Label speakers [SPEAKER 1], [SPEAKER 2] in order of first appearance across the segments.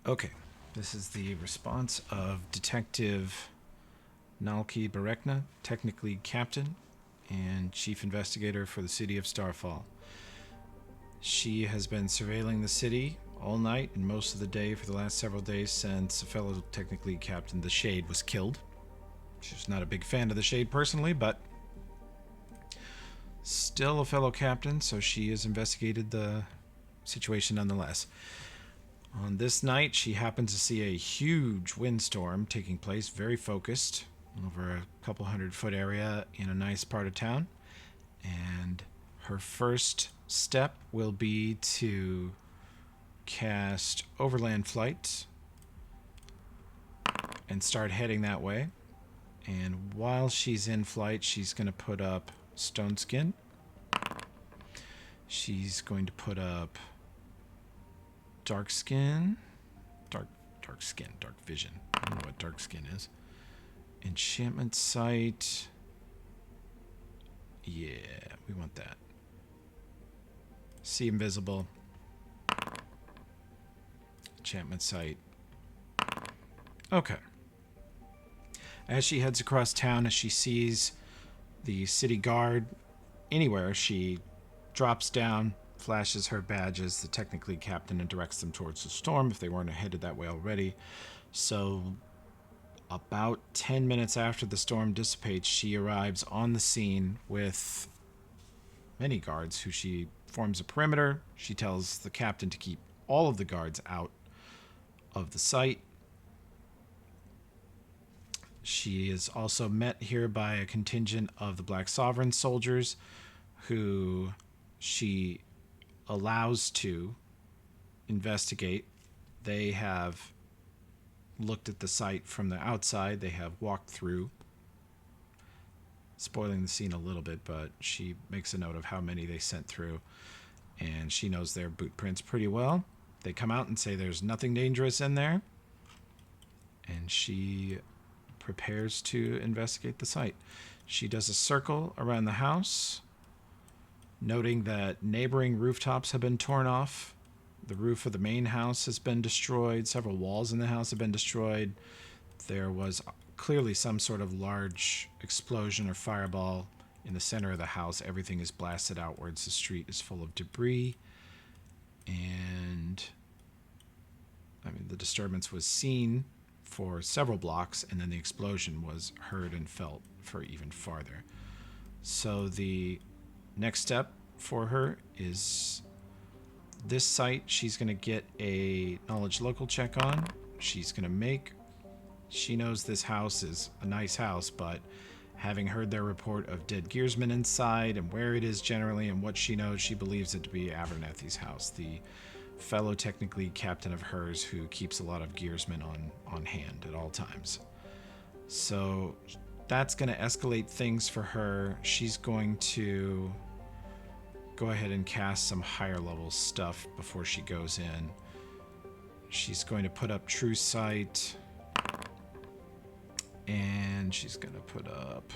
[SPEAKER 1] Okay, this is the response of Detective Nalki Barekna, technically captain and chief investigator for the city of Starfall. She has been surveilling the city all night and most of the day for the last several days since a fellow technically captain, the Shade, was killed. She's not a big fan of the Shade personally, but still a fellow captain, so she has investigated the situation nonetheless. On this night, she happens to see a huge windstorm taking place, very focused, over a couple 100-foot area in a nice part of town. And her first step will be to cast Overland Flight and start heading that way. And while she's in flight, she's going to put up Stone Skin. She's going to put up Dark Skin. Dark Skin. Dark Vision. I don't know what Dark Skin is. Enchantment Sight. Yeah, we want that. See Invisible. Enchantment Sight. Okay. As she heads across town, as she sees the city guard anywhere, she drops down, flashes her badge as the technically captain, and directs them towards the storm if they weren't headed that way already. So about 10 minutes after the storm dissipates, she arrives on the scene with many guards who she forms a perimeter. She tells the captain to keep all of the guards out of the site. She is also met here by a contingent of the Black Sovereign soldiers who she allows to investigate. They have looked at the site from the outside. They have walked through, spoiling the scene a little bit, but she makes a note of how many they sent through, and she knows their boot prints pretty well. They come out and say there's nothing dangerous in there, and she prepares to investigate the site. She does a circle around the house, noting that neighboring rooftops have been torn off. The roof of the main house has been destroyed. Several walls in the house have been destroyed. There was clearly some sort of large explosion or fireball in the center of the house. Everything is blasted outwards. The street is full of debris. And the disturbance was seen for several blocks, and then the explosion was heard and felt for even farther. So the next step for her is this site. She's going to get a knowledge local check on. She's going to make... She knows this house is a nice house, but having heard their report of dead gearsmen inside and where it is generally and what she knows, she believes it to be Avernathy's house, the fellow technically captain of hers who keeps a lot of gearsmen on hand at all times. So that's going to escalate things for her. She's going to go ahead and cast some higher level stuff before she goes in. She's going to put up True Sight, and she's going to put up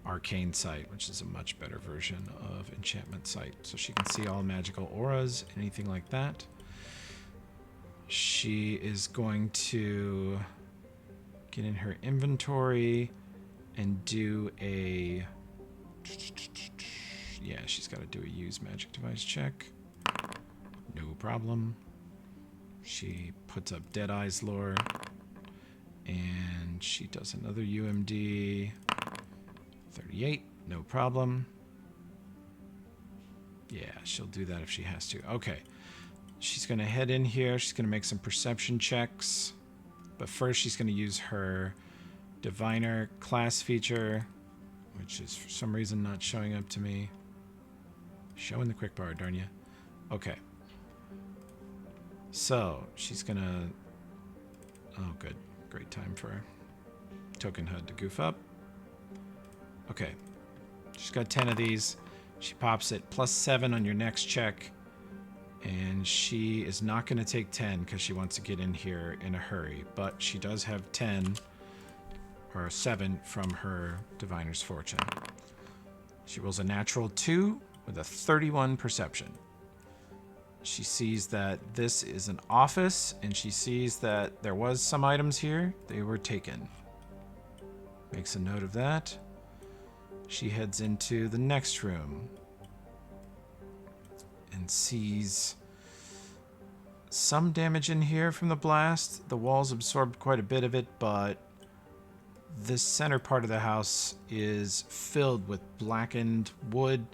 [SPEAKER 1] Arcane Sight, which is a much better version of Enchantment Sight, so she can see all magical auras, anything like that. She is going to get in her inventory and do a... Yeah, she's got to do a use magic device check. No problem. She puts up Deadeye's Lore, and she does another UMD. 38, no problem. Yeah, she'll do that if she has to. Okay, she's going to head in here. She's going to make some perception checks. But first, she's going to use her Diviner class feature, which is for some reason not showing up to me. Show in the quick bar, darn ya. Okay. So, she's going to... Oh, good. Great time for Token HUD to goof up. Okay. She's got 10 of these. She pops it +7 on your next check. And she is not going to take 10 because she wants to get in here in a hurry. But she does have 10 or 7 from her Diviner's Fortune. She rolls a natural 2 with a 31 perception. She sees that this is an office, and she sees that there was some items here. They were taken. Makes a note of that. She heads into the next room and sees some damage in here from the blast. The walls absorbed quite a bit of it, but this center part of the house is filled with blackened wood,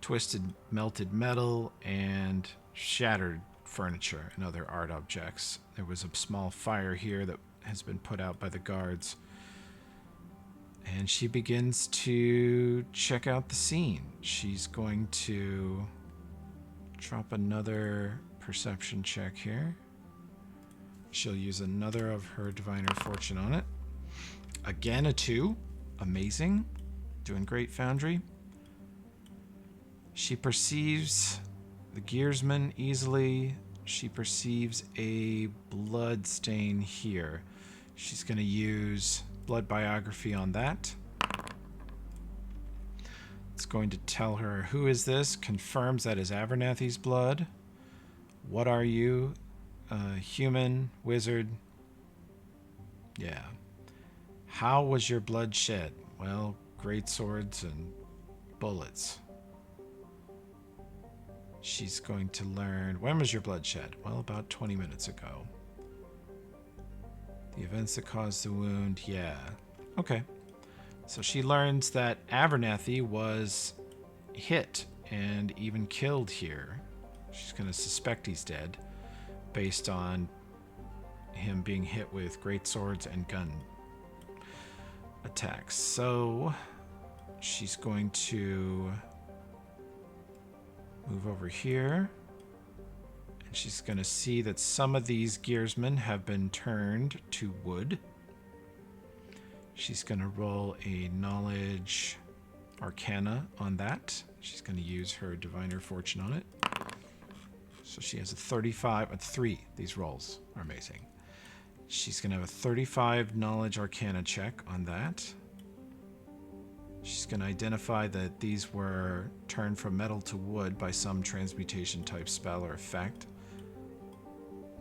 [SPEAKER 1] twisted melted metal, and shattered furniture and other art objects. There was a small fire here that has been put out by the guards. And she begins to check out the scene. She's going to drop another perception check here. She'll use another of her Diviner Fortune on it. Again, a 2. Amazing. Doing great, Foundry. She perceives the gearsman easily. She perceives a blood stain here. She's going to use blood biography on that. It's going to tell her, who is this? Confirms that is Avernathy's blood. What are you? Human, wizard. Yeah. How was your blood shed? Well, great swords and bullets. She's going to learn, when was your blood shed? Well, about 20 minutes ago. The events that caused the wound, yeah. Okay. So she learns that Avernathy was hit and even killed here. She's going to suspect he's dead based on him being hit with great swords and gun attacks. So she's going to move over here. And she's going to see that some of these gearsmen have been turned to wood. She's going to roll a knowledge arcana on that. She's going to use her Diviner Fortune on it. So she has a 35, a 3. These rolls are amazing. She's going to have a 35 knowledge arcana check on that. She's going to identify that these were turned from metal to wood by some transmutation type spell or effect.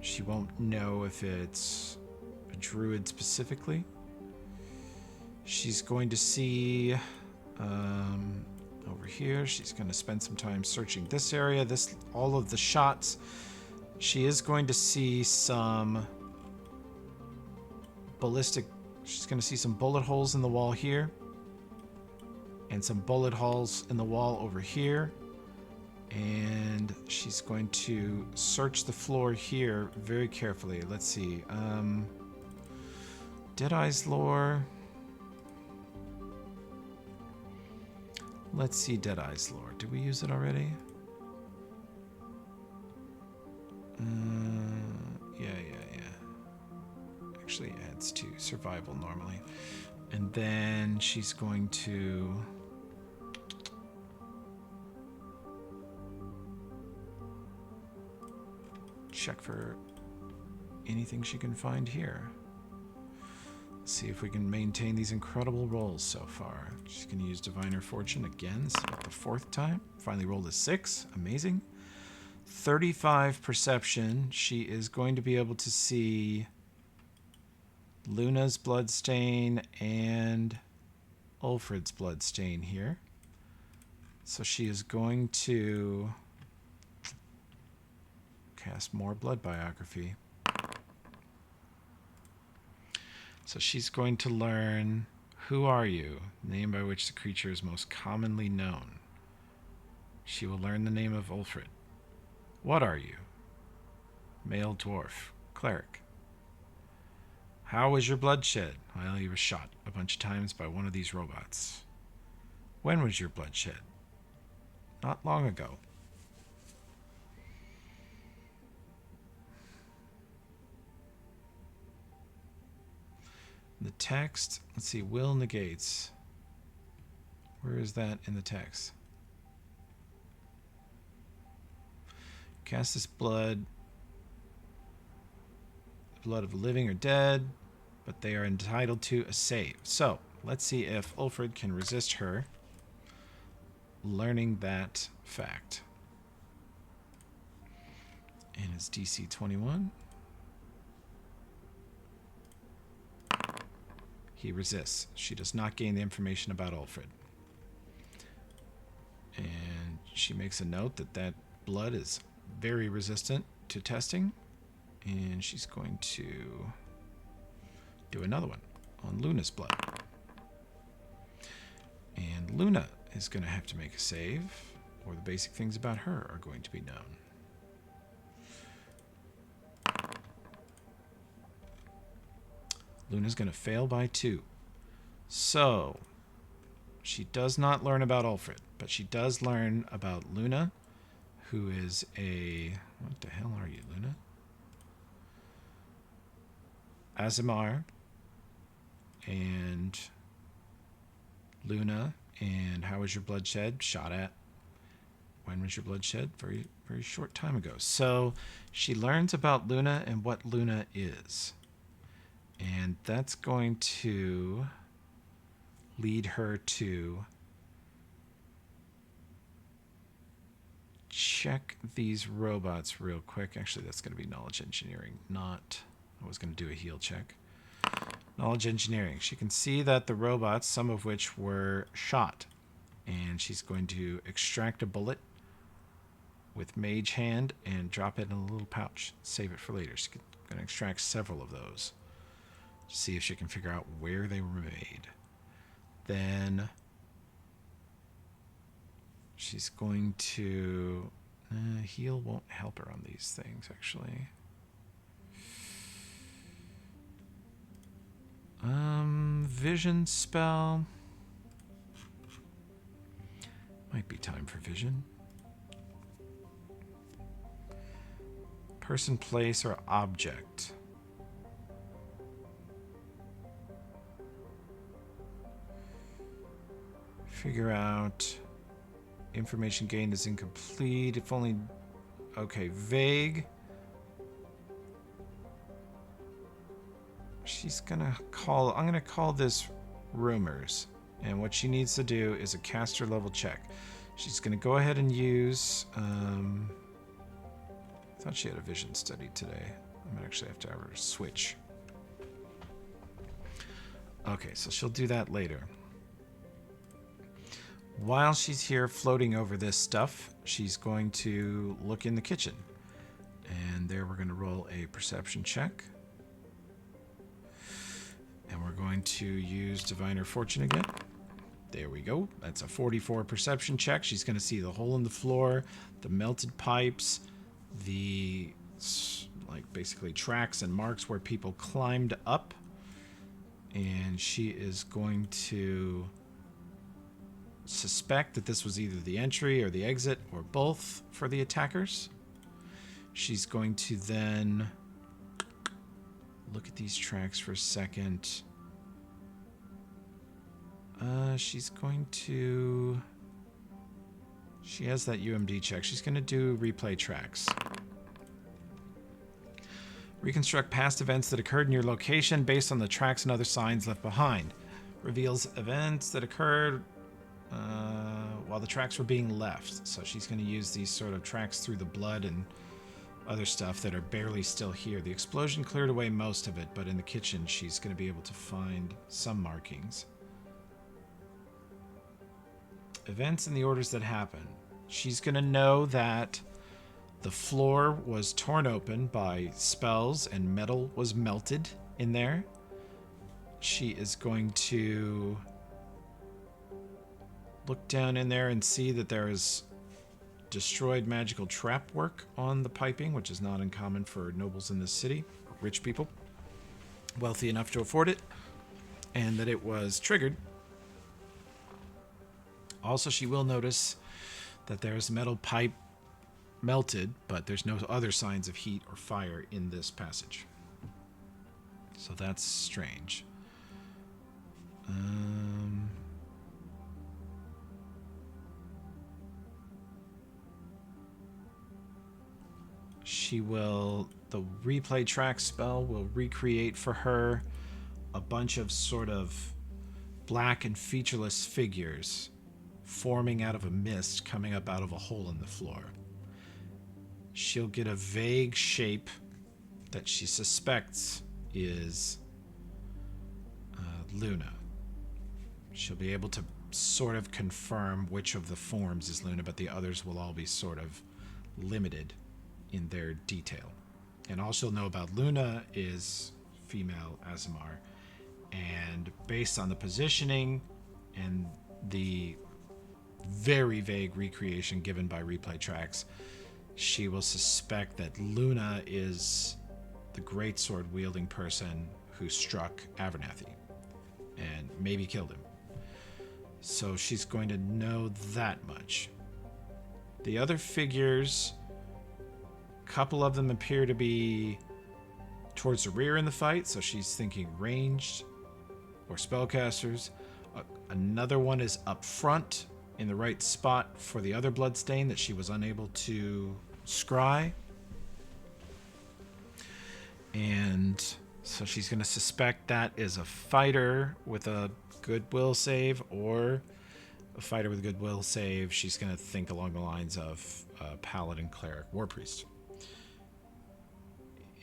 [SPEAKER 1] She won't know if it's a druid specifically. She's going to see over here. She's going to spend some time searching this area, all of the shots. She is going to see some ballistic. She's going to see some bullet holes in the wall here, and some bullet holes in the wall over here. And she's going to search the floor here very carefully. Let's see. Deadeye's lore. Let's see Deadeye's lore. Did we use it already? Yeah. Actually adds to survival normally. And then she's going to check for anything she can find here. Let's see if we can maintain these incredible rolls so far. She's going to use Diviner Fortune again. This is about the 4th time. Finally rolled a 6. Amazing. 35 perception. She is going to be able to see Luna's bloodstain and Ulfred's bloodstain here. So she is going to cast more blood biography. So she's going to learn, who are you? Name by which the creature is most commonly known. She will learn the name of Ulfred. What are you? Male dwarf, cleric. How was your blood shed? Well, you were shot a bunch of times by one of these robots. When was your blood shed? Not long ago. The text, let's see, will negates. Where is that in the text? Cast this blood, the blood of the living or dead, but they are entitled to a save. So let's see if Ulfred can resist her learning that fact. And it's DC 21. He resists. She does not gain the information about Ulfred. And she makes a note that that blood is very resistant to testing. And she's going to do another one on Luna's blood. And Luna is going to have to make a save, or the basic things about her are going to be known. Luna's going to fail by 2. So, she does not learn about Ulfred, but she does learn about Luna, who is a... What the hell are you, Luna? Azimar and Luna. And how was your bloodshed? Shot at. When was your bloodshed? Very, very short time ago. So she learns about Luna and what Luna is. And that's going to lead her to check these robots real quick. Actually, that's going to be knowledge engineering, not... I was going to do a heal check. Knowledge engineering. She can see that the robots, some of which were shot. And she's going to extract a bullet with Mage Hand and drop it in a little pouch. Save it for later. She's going to extract several of those. See if she can figure out where they were made. Then she's going to... heal won't help her on these things, actually. Vision spell. Might be time for vision. Person, place, or object. Figure out. Information gained is incomplete. If only... Okay, vague. She's gonna call... I'm gonna call this rumors. And what she needs to do is a caster level check. She's gonna go ahead and use... I thought she had a vision study today. I might actually have to have her switch. Okay, so she'll do that later. While she's here floating over this stuff, she's going to look in the kitchen. And there we're going to roll a perception check. And we're going to use Diviner Fortune again. There we go. That's a 44 perception check. She's going to see the hole in the floor, the melted pipes, the like basically tracks and marks where people climbed up. And she is going to suspect that this was either the entry or the exit or both for the attackers. She's going to then look at these tracks for a second. She's going to... She has that UMD check. She's going to do replay tracks. Reconstruct past events that occurred in your location based on the tracks and other signs left behind. Reveals events that occurred while the tracks were being left. So she's going to use these sort of tracks through the blood and other stuff that are barely still here. The explosion cleared away most of it, but in the kitchen she's going to be able to find some markings. Events and the orders that happen. She's going to know that the floor was torn open by spells and metal was melted in there. She is going to look down in there and see that there is destroyed magical trap work on the piping, which is not uncommon for nobles in this city, rich people, wealthy enough to afford it, and that it was triggered. Also, she will notice that there's metal pipe melted, but there's no other signs of heat or fire in this passage. So that's strange. She will... The replay track spell will recreate for her a bunch of sort of black and featureless figures forming out of a mist coming up out of a hole in the floor. she'll get a vague shape that she suspects is Luna. She'll be able to sort of confirm which of the forms is Luna, but the others will all be sort of limited in their detail. And all she'll know about Luna is female Azamar. And based on the positioning and the very vague recreation given by replay tracks, she will suspect that Luna is the greatsword wielding person who struck Avernathy and maybe killed him. So she's going to know that much. The other figures, a couple of them appear to be towards the rear in the fight, so she's thinking ranged or spellcasters. Another one is up front in the right spot for the other bloodstain that she was unable to scry. And so she's going to suspect that is a fighter with a goodwill save, or a fighter with a goodwill save. She's going to think along the lines of paladin, cleric, war priest.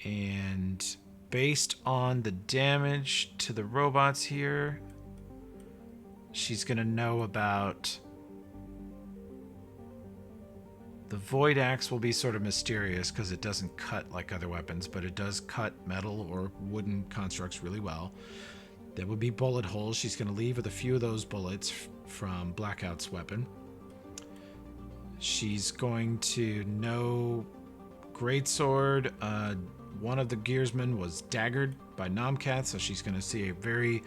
[SPEAKER 1] And based on the damage to the robots here, she's going to know about the Void Axe. Will be sort of mysterious because it doesn't cut like other weapons, but it does cut metal or wooden constructs really well. There would be bullet holes. She's going to leave with a few of those bullets from Blackout's weapon. She's going to know Greatsword. One of the gearsmen was daggered by Nomcath, so she's going to see a very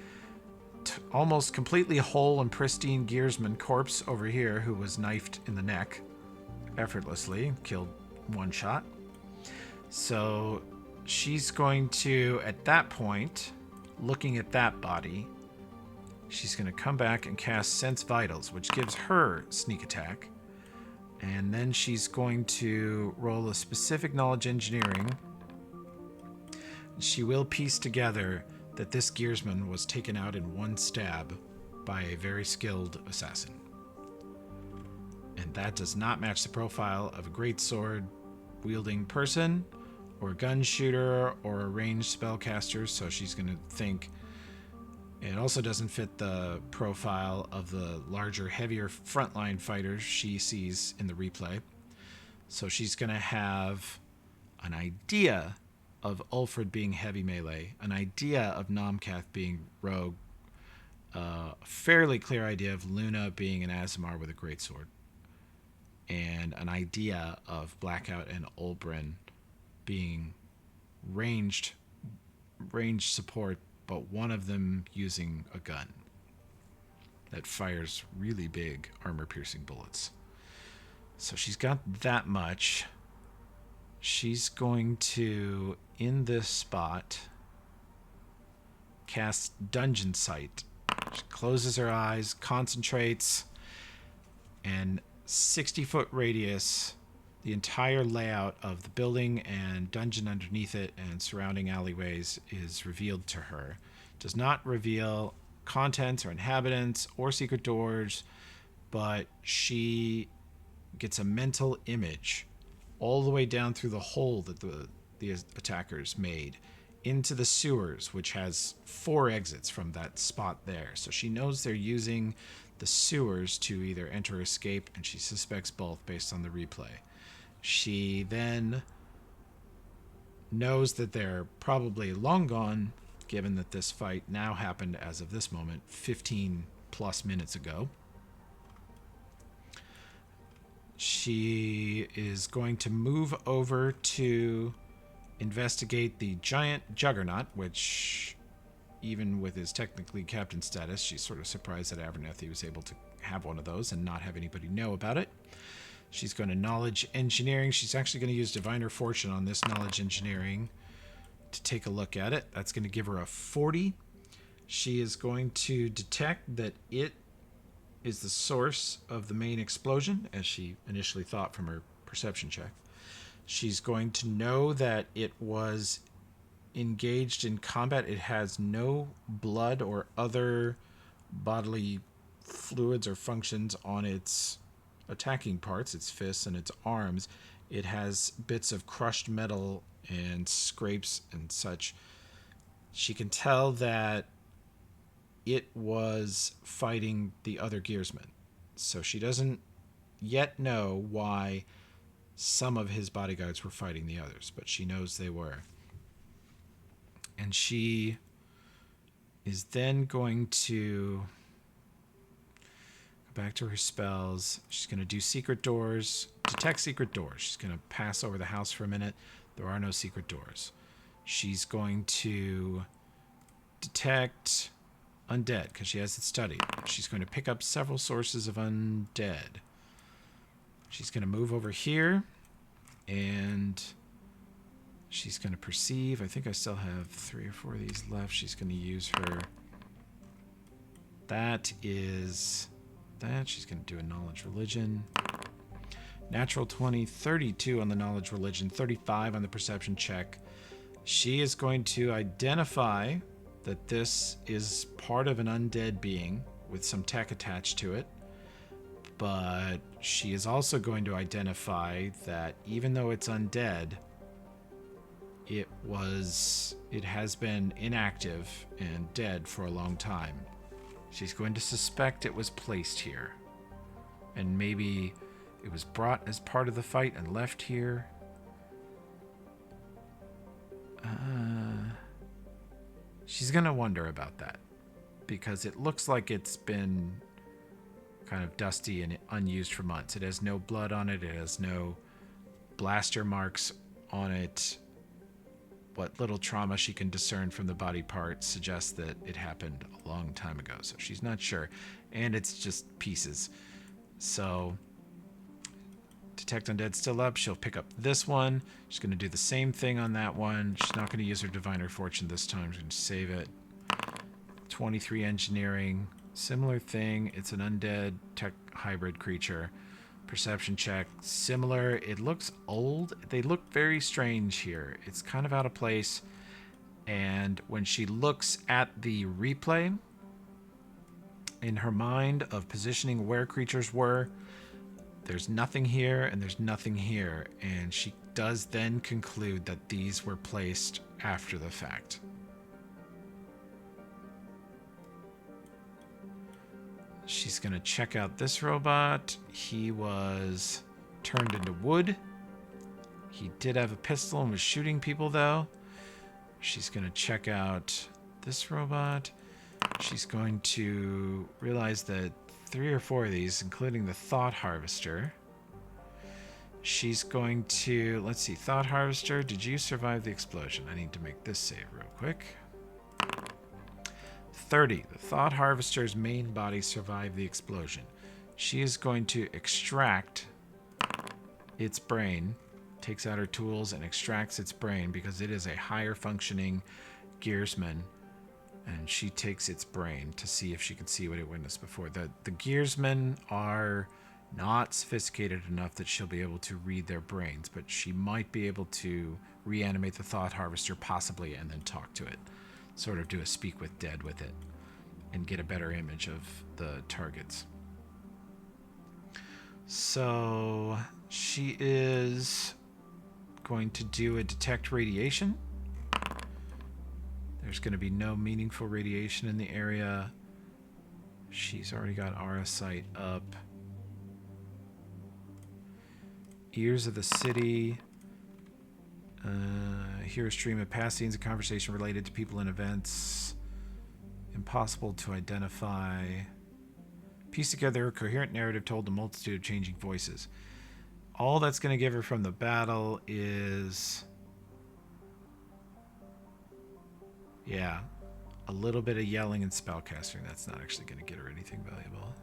[SPEAKER 1] almost completely whole and pristine gearsman corpse over here who was knifed in the neck effortlessly, killed one shot. So she's going to, at that point, looking at that body, she's going to come back and cast Sense Vitals, which gives her sneak attack. And then she's going to roll a specific knowledge engineering. She will piece together that this gearsman was taken out in one stab by a very skilled assassin. And that does not match the profile of a greatsword wielding person, or a gun shooter, or a ranged spellcaster, so she's going to think it also doesn't fit the profile of the larger, heavier frontline fighters she sees in the replay. So she's going to have an idea of Ulfred being heavy melee, an idea of Nomcath being rogue, a fairly clear idea of Luna being an Azamar with a greatsword, and an idea of Blackout and Ulbrin being ranged support, but one of them using a gun that fires really big armor-piercing bullets. So she's got that much. She's going to, in this spot, cast Dungeon Sight. She closes her eyes, concentrates, and 60-foot radius, the entire layout of the building and dungeon underneath it and surrounding alleyways is revealed to her. Does not reveal contents or inhabitants or secret doors, but she gets a mental image all the way down through the hole that the attackers made into the sewers, which has 4 exits from that spot there. So she knows they're using the sewers to either enter or escape, and she suspects both based on the replay. She then knows that they're probably long gone, given that this fight now happened as of this moment 15 plus minutes ago. She is going to move over to investigate the giant juggernaut, which, even with his technically captain status, she's sort of surprised that Avernathy was able to have one of those and not have anybody know about it. She's going to knowledge engineering. She's actually going to use diviner fortune on this knowledge engineering to take a look at it. That's going to give her a 40. She is going to detect that it is the source of the main explosion, as she initially thought from her perception check. She's going to know that it was engaged in combat. It has no blood or other bodily fluids or functions on its attacking parts, its fists and its arms. It has bits of crushed metal and scrapes and such. She can tell that it was fighting the other gearsmen. So she doesn't yet know why some of his bodyguards were fighting the others, but she knows they were. And she is then going to go back to her spells. She's going to do secret doors, detect secret doors. She's going to pass over the house for a minute. There are no secret doors. She's going to detect undead because she has it studied. She's going to pick up several sources of undead. She's going to move over here and she's going to perceive. I think I still have 3 or 4 of these left. She's going to use her. That is that. She's going to do a knowledge religion. Natural 20, 32 on the knowledge religion, 35 on the perception check. She is going to identify that this is part of an undead being with some tech attached to it. But she is also going to identify that even though it's undead, it has been inactive and dead for a long time. She's going to suspect it was placed here. And maybe it was brought as part of the fight and left here. She's going to wonder about that. Because it looks like it's been kind of dusty and unused for months. It has no blood on it. It has no blaster marks on it. What little trauma she can discern from the body parts suggests that it happened a long time ago. So she's not sure. And it's just pieces. So detect undead still up. She'll pick up this one. She's going to do the same thing on that one. She's not going to use her diviner fortune this time. She's going to save it. 23 engineering. Similar thing. It's an undead tech hybrid creature. Perception check. Similar. It looks old. They look very strange here. It's kind of out of place. And when she looks at the replay in her mind of positioning where creatures were, there's nothing here and there's nothing here. And she does then conclude that these were placed after the fact. She's going to check out this robot. He was turned into wood. He did have a pistol and was shooting people, though. She's going to check out this robot. She's going to realize that 3 or 4 of these, including the Thought Harvester. She's going to, let's see, Thought Harvester, did you survive the explosion? I need to make this save real quick. 30. The Thought Harvester's main body survived the explosion. She is going to extract its brain, takes out her tools and extracts its brain because it is a higher functioning gearsman, and she takes its brain to see if she can see what it witnessed before. The gearsmen are not sophisticated enough that she'll be able to read their brains, but she might be able to reanimate the Thought Harvester possibly and then talk to it. Sort of do a speak with dead with it and get a better image of the targets. So she is going to do a detect radiation. There's going to be no meaningful radiation in the area. She's already got Aura Sight up. Ears of the City. Hear a stream of past scenes of conversation related to people and events. Impossible to identify. Piece together a coherent narrative told a multitude of changing voices. All that's going to give her from the battle is... yeah, a little bit of yelling and spellcasting. That's not actually going to get her anything valuable.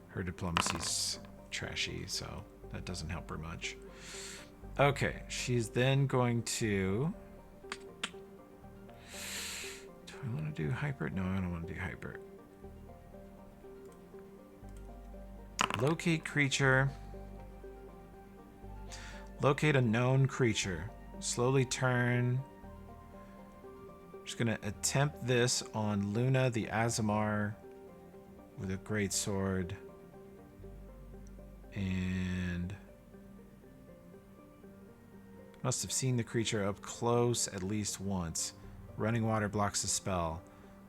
[SPEAKER 1] Her diplomacy's trashy, so that doesn't help her much. Okay, she's then going to... do I want to do hyper? No, I don't want to do hyper. Locate creature. Locate a known creature. Slowly turn. Just going to attempt this on Luna the Azamar with a great sword. And Must have seen the creature up close at least once. Running water blocks the spell.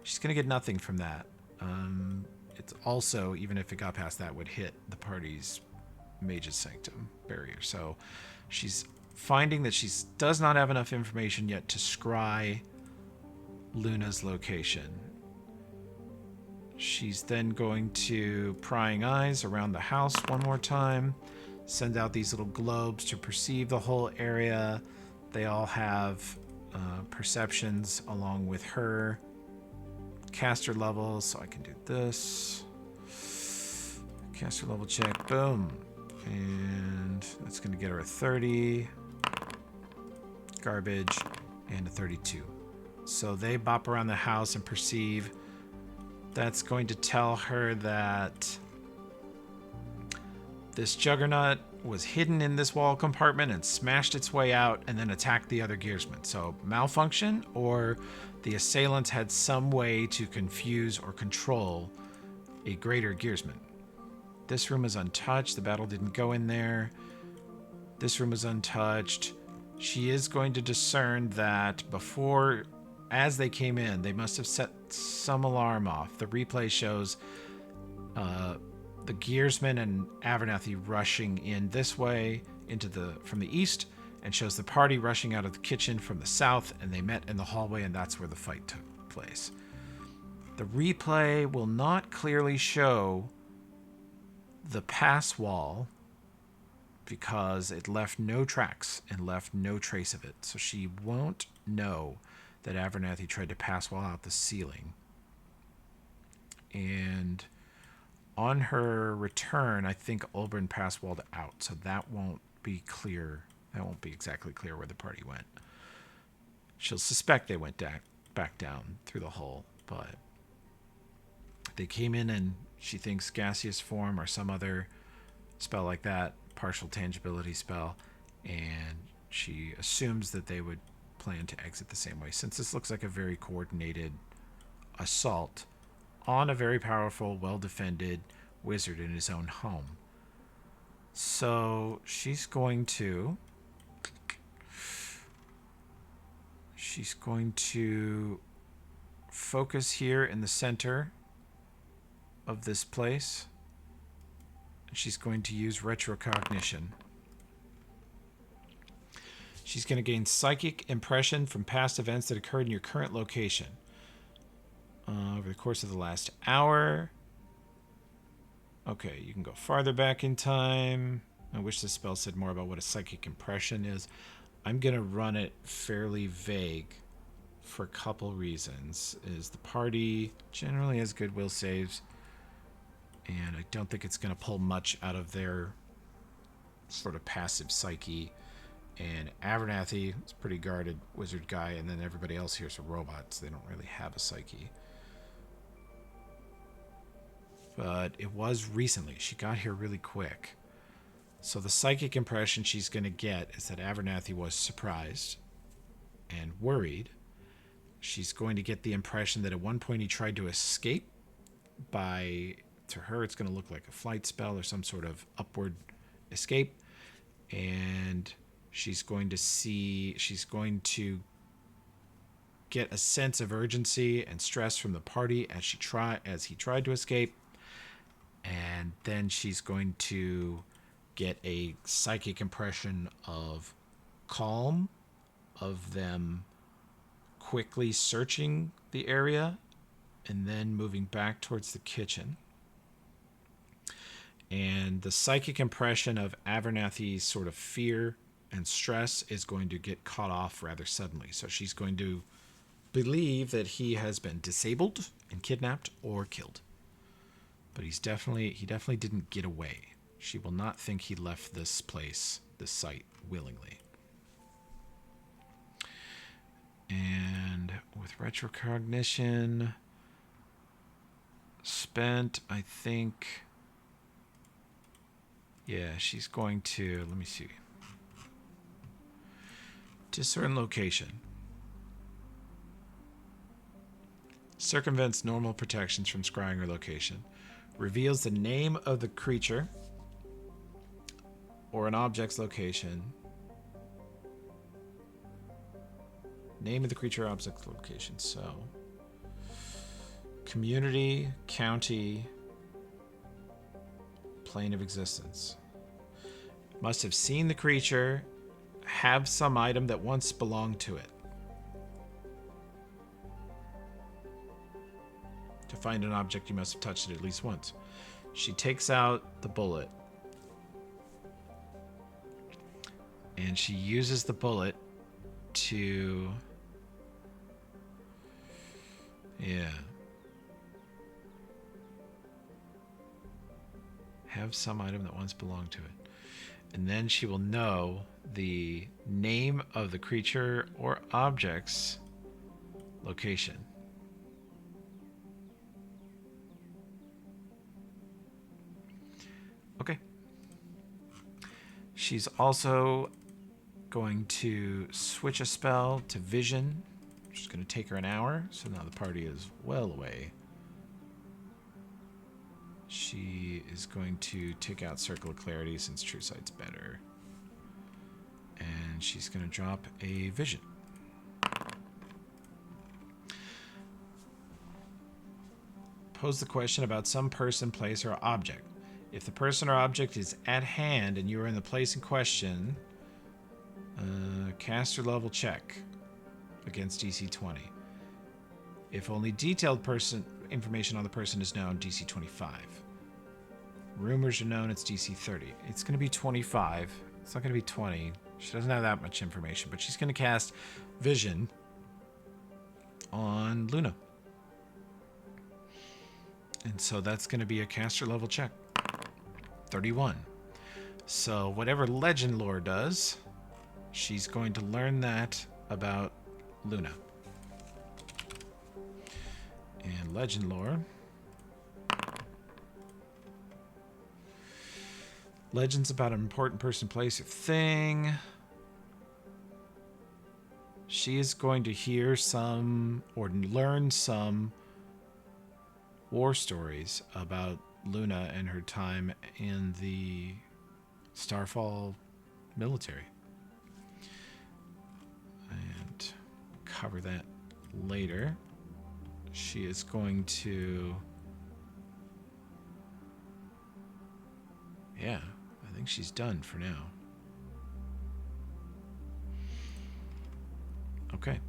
[SPEAKER 1] She's going to get nothing from that. It's also, even if it got past that, would hit the party's Mage's Sanctum barrier. So she's finding that she does not have enough information yet to scry Luna's location. She's then going to prying eyes around the house one more time. Send out these little globes to perceive the whole area. They all have perceptions along with her caster level, so I can do this. Caster level check, boom. And that's going to get her a 30. Garbage, and a 32. So they bop around the house and perceive. That's going to tell her that this juggernaut was hidden in this wall compartment and smashed its way out and then attacked the other gearsmen. So malfunction, or the assailants had some way to confuse or control a greater gearsman. This room is untouched. The battle didn't go in there. This room is untouched. She is going to discern that before, as they came in, they must have set some alarm off. The replay shows the gearsmen and Avernathy rushing in this way from the east, and shows the party rushing out of the kitchen from the south, and they met in the hallway, and that's where the fight took place. The replay will not clearly show the pass wall because it left no tracks and left no trace of it. So she won't know that Avernathy tried to pass wall out the ceiling. And on her return, I think Ulbrin pass walled out, so that won't be clear. That won't be exactly clear where the party went. She'll suspect they went back down through the hole, but they came in and she thinks gaseous form or some other spell like that, partial tangibility spell, and she assumes that they would plan to exit the same way, since this looks like a very coordinated assault on a very powerful, well-defended wizard in his own home. So she's going to focus here in the center of this place. She's going to use retrocognition. She's going to gain psychic impression from past events that occurred in your current location over the course of the last hour. Okay, you can go farther back in time. I wish this spell said more about what a psychic impression is. I'm going to run it fairly vague for a couple reasons. Is the party generally has good will saves, and I don't think it's going to pull much out of their sort of passive psyche. And Avernathy is a pretty guarded wizard guy, and then everybody else here is a robot, so they don't really have a psyche. But it was recently. She got here really quick. So the psychic impression she's going to get is that Avernathy was surprised and worried. She's going to get the impression that at one point he tried to escape to her, it's going to look like a flight spell or some sort of upward escape. And she's going to get a sense of urgency and stress from the party as he tried to escape. And then she's going to get a psychic impression of calm, of them quickly searching the area and then moving back towards the kitchen. And the psychic impression of Avernathy's sort of fear and stress is going to get cut off rather suddenly. So she's going to believe that he has been disabled and kidnapped or killed. But he definitely didn't get away. She will not think he left this place, this site, willingly. And with retrocognition spent, I think, yeah, she's going to, let me see. Discern location. Circumvents normal protections from scrying or location. Reveals the name of the creature or an object's location Name of the creature, object, location. So, community, county, plane of existence. Must have seen the creature, have some item that once belonged to it. To find an object, you must have touched it at least once. She takes out the bullet. And she uses the bullet to... Yeah. Have some item that once belonged to it. And then she will know the name of the creature or object's location. Okay. She's also going to switch a spell to vision, which is going to take her an hour. So now the party is well away. She is going to take out Circle of Clarity since True Sight's better. And she's going to drop a vision. Pose the question about some person, place, or object. If the person or object is at hand and you are in the place in question, caster level check against DC 20. If only detailed information on the person is known, DC 25. Rumors are known, it's DC 30. It's going to be 25. It's not going to be 20. She doesn't have that much information, but she's going to cast Vision on Luna. And so that's going to be a caster level check. 31. So whatever legend lore does, she's going to learn that about Luna. And legend lore. Legends about an important person, place, or thing. She is going to hear some or learn some war stories about Luna and her time in the Starfall military. And cover that later. She is going to... Yeah, I think she's done for now. Okay.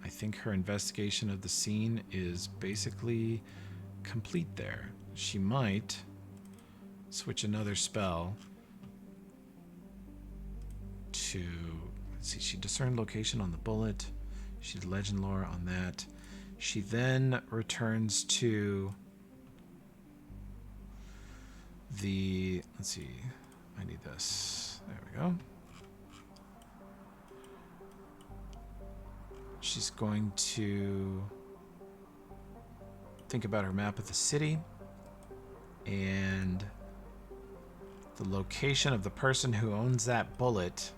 [SPEAKER 1] I think her investigation of the scene is basically complete there. She might switch another spell to... Let's see, she discerned location on the bullet. She did legend lore on that. She then returns to the... Let's see. I need this. There we go. She's going to think about her map of the city and the location of the person who owns that bullet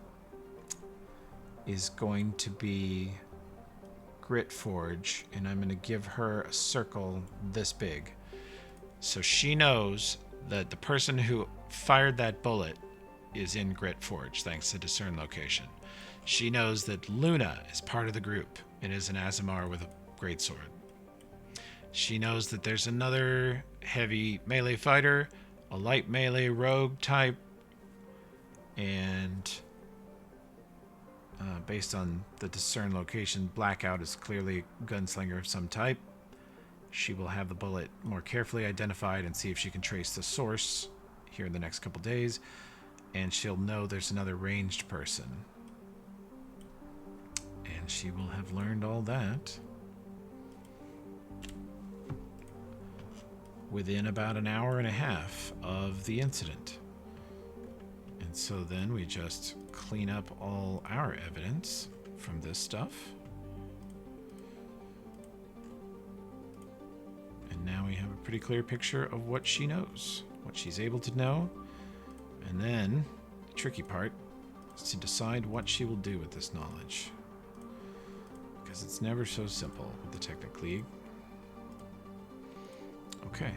[SPEAKER 1] is going to be Gritforge, and I'm going to give her a circle this big. So she knows that the person who fired that bullet is in Gritforge, thanks to discern location. She knows that Luna is part of the group and is an Azamar with a greatsword. She knows that there's another heavy melee fighter, a light melee rogue type, and based on the discern location, Blackout is clearly a gunslinger of some type. She will have the bullet more carefully identified and see if she can trace the source here in the next couple days. And she'll know there's another ranged person. And she will have learned all that within about an hour and a half of the incident. And so then we just clean up all our evidence from this stuff. And now we have a pretty clear picture of what she knows, what she's able to know. And then the tricky part is to decide what she will do with this knowledge. Because it's never so simple with the Technic League. Okay.